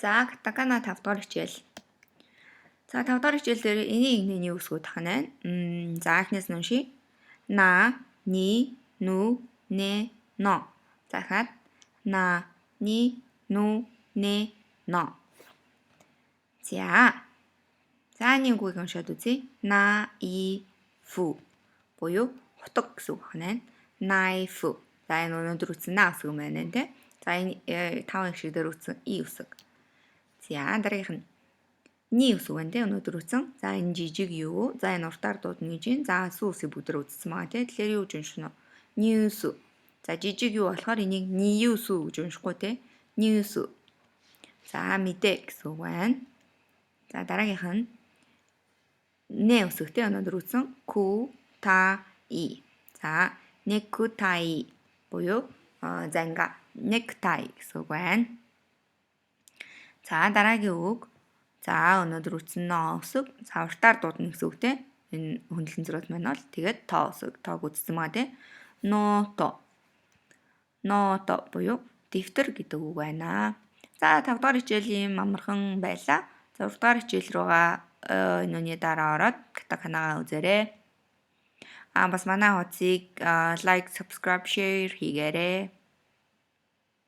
За катакана 5 дугаар хичээл. За 5 дугаар хичээл дээр энийг нэгний үсгүүд хана. За эхнээс нь уншия. На, ни, ну, не, но. За хаад на, ни, ну, не, но. За. За нэг үгийг уншаад үзье. На, и, фу. Буюу хутаг гэсэн үг хана. Knife. За энэ өнөөдөр үтсэн на үсэг юм байна те. За энэ 5 их шиг дээр үтсэн и үсэг. За дараагийнх нь ни үсэг байна те өнөөдөр үтсэн. За энэ жижиг юу? За энэ уртаар дуудана гэж байна. За сүү үсэг бүгдээр үтсэн байгаа те. Тэгэхээр юу гэж унших нь? News. За жижиг юу болохоор энийг news гэж уншихгүй те. News. За мэдээ гэсэн үг байна. За дараагийнх нь нэ үсэг те өнөөдөр үтсэн. Ку та и. За necktie буюу занга. Necktie гэсэн үг байна. За дараагийн үг. За өнөөдөр үтсэн но үсэг. За уртаар дуудана гэсэн үг те. Энэ хөндлөн зэрэг маань бол тэгээд то үсэг. Тог үтсэн байгаа те. Ното. Ното буюу дэвтэр гэдэг үг байна. За 5 дахь хичээлийн амархан байлаа. За 6 дахь хичээл рүүгээ энэний дараа ороод катаканагаа үзээрэй. Бас манай хуудсыг лайк, subscribe, share хийгээрэй.